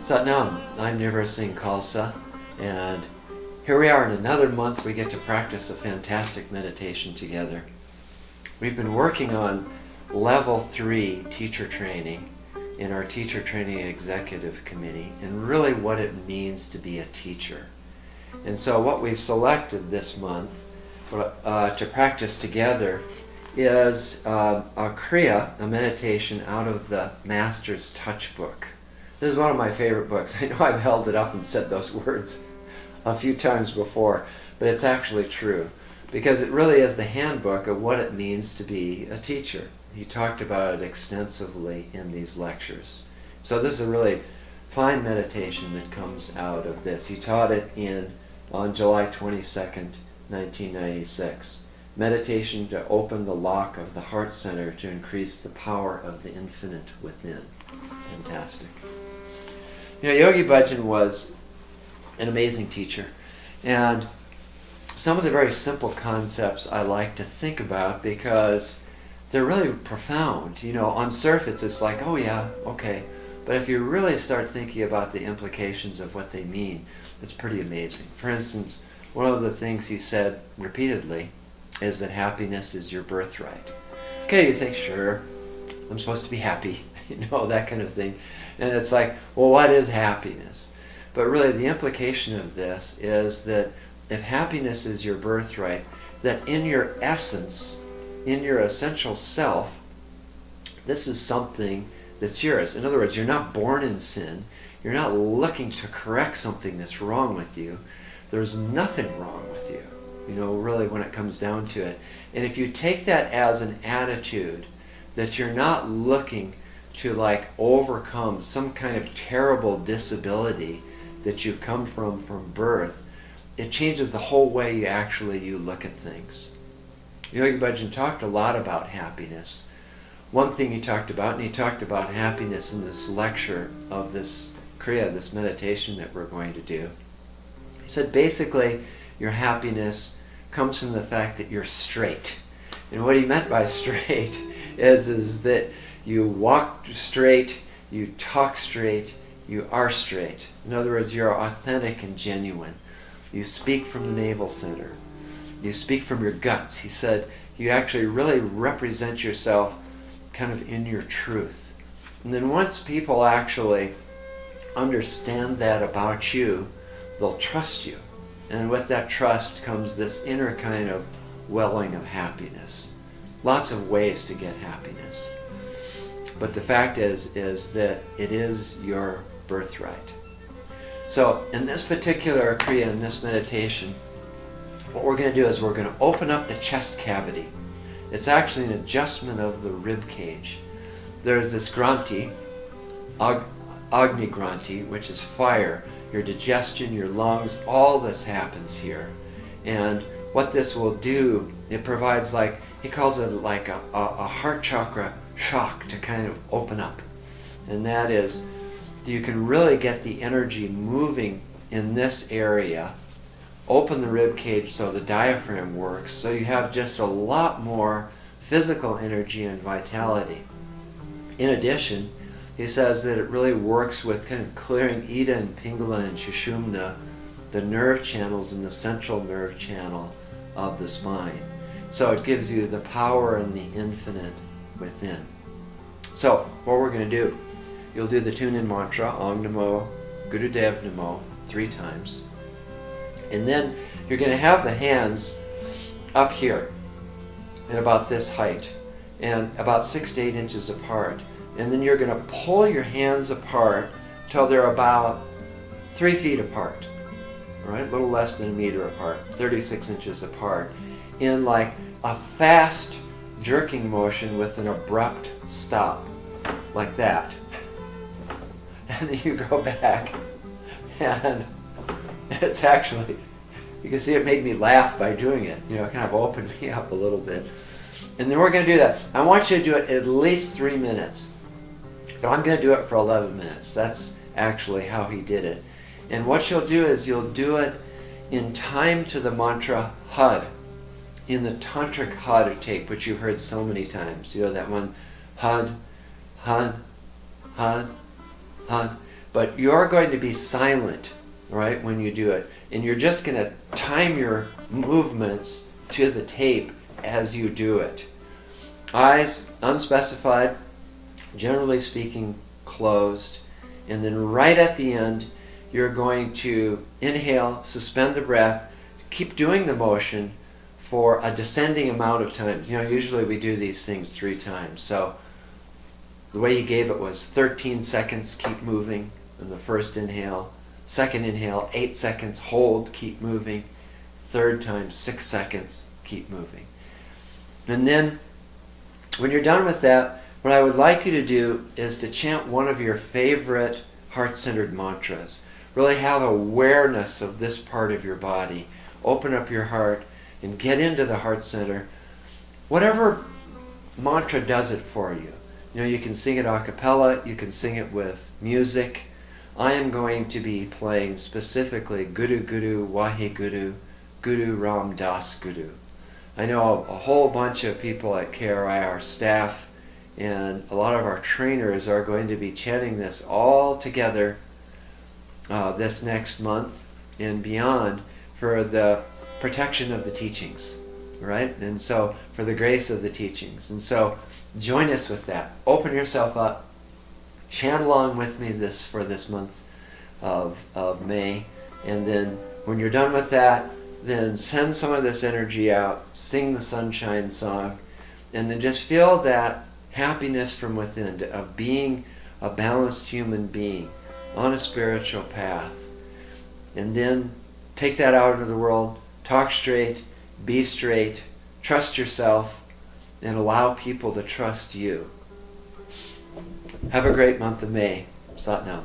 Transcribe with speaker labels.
Speaker 1: Satnam, I'm Nirvair Khalsa, and here we are in another month. We get to practice a fantastic meditation together. We've been working on level 3 teacher training in our teacher training executive committee, and really what it means to be a teacher. And so what we've selected this month to practice together is a kriya, a meditation out of the Master's Touch book. This is one of my favorite books. I know I've held it up and said those words a few times before, but it's actually true, because it really is the handbook of what it means to be a teacher. He talked about it extensively in these lectures. So this is a really fine meditation that comes out of this. He taught it on July 22nd, 1996. Meditation to open the lock of the heart center to increase the power of the infinite within. Fantastic. You know, Yogi Bhajan was an amazing teacher, and some of the very simple concepts I like to think about because they're really profound. You know, on surface it's like, oh yeah, okay, but if you really start thinking about the implications of what they mean, it's pretty amazing. For instance, one of the things he said repeatedly is that happiness is your birthright. Okay, you think, sure, I'm supposed to be happy, you know, that kind of thing. And it's like, well, what is happiness? But really the implication of this is that if happiness is your birthright, that in your essence, in your essential self, this is something that's yours. In other words, you're not born in sin. You're not looking to correct something that's wrong with you. There's nothing wrong with you, you know, really when it comes down to it. And if you take that as an attitude, that you're not looking to like overcome some kind of terrible disability that you come from birth, it changes the whole way you look at things. Yogi Bhajan talked a lot about happiness. One thing he talked about, and he talked about happiness in this lecture of this kriya, this meditation that we're going to do. He said basically your happiness comes from the fact that you're straight. And what he meant by straight is that you walk straight, you talk straight, you are straight. In other words, you're authentic and genuine. You speak from the navel center. You speak from your guts. He said you actually really represent yourself kind of in your truth. And then once people actually understand that about you, they'll trust you. And with that trust comes this inner kind of welling of happiness. Lots of ways to get happiness. But the fact is that it is your birthright. So in this particular kriya, in this meditation, what we're going to do is we're going to open up the chest cavity. It's actually an adjustment of the rib cage. There's this granthi, Agni Granthi, which is fire, your digestion, your lungs, all this happens here. And what this will do, it provides like, he calls it like a heart chakra shock to kind of open up. And that is, you can really get the energy moving in this area, open the rib cage so the diaphragm works, so you have just a lot more physical energy and vitality. In addition, he says that it really works with kind of clearing Ida and Pingala and Sushumna, the nerve channels in the central nerve channel of the spine. So it gives you the power and the infinite within. So what we're going to do, you'll do the tune-in mantra, Om Namo Gurudev Namo, 3 times. And then you're going to have the hands up here at about this height and about 6 to 8 inches apart. And then you're going to pull your hands apart till they're about 3 feet apart. All right, a little less than a meter apart, 36 inches apart, in like a fast jerking motion with an abrupt stop, like that. And then you go back, and it's actually, you can see it made me laugh by doing it. You know, it kind of opened me up a little bit. And then we're going to do that. I want you to do it at least 3 minutes. But I'm going to do it for 11 minutes. That's actually how he did it. And what you'll do is you'll do it in time to the mantra HUD, in the tantric HUD tape, which you've heard so many times. You know that one, HUD, HUD, HUD, HUD. but you're going to be silent, right, when you do it. And you're just going to time your movements to the tape as you do it. Eyes unspecified, generally speaking, closed. And then right at the end, you're going to inhale, suspend the breath, keep doing the motion for a descending amount of times. Usually we do these things 3 times. So the way he gave it was 13 seconds, keep moving in the first inhale. Second inhale, 8 seconds, hold, keep moving. Third time, 6 seconds, keep moving. And then when you're done with that, what I would like you to do is to chant one of your favorite heart-centered mantras. Really have awareness of this part of your body. Open up your heart and get into the heart center. Whatever mantra does it for you. You can sing it a cappella, you can sing it with music. I am going to be playing specifically Guru Guru Wahe Guru, Guru Ram Das Guru. I know a whole bunch of people at KRI, our staff, and a lot of our trainers are going to be chanting this all together this next month and beyond for the protection of the teachings, right? And so for the grace of the teachings. And so join us with that. Open yourself up. Chant along with me for this month of May. And then when you're done with that, then send some of this energy out. Sing the Sunshine Song. And then just feel that happiness from within of being a balanced human being on a spiritual path. And then take that out into the world. Talk straight. Be straight. Trust yourself. And allow people to trust you. Have a great month of May. Sat Nam.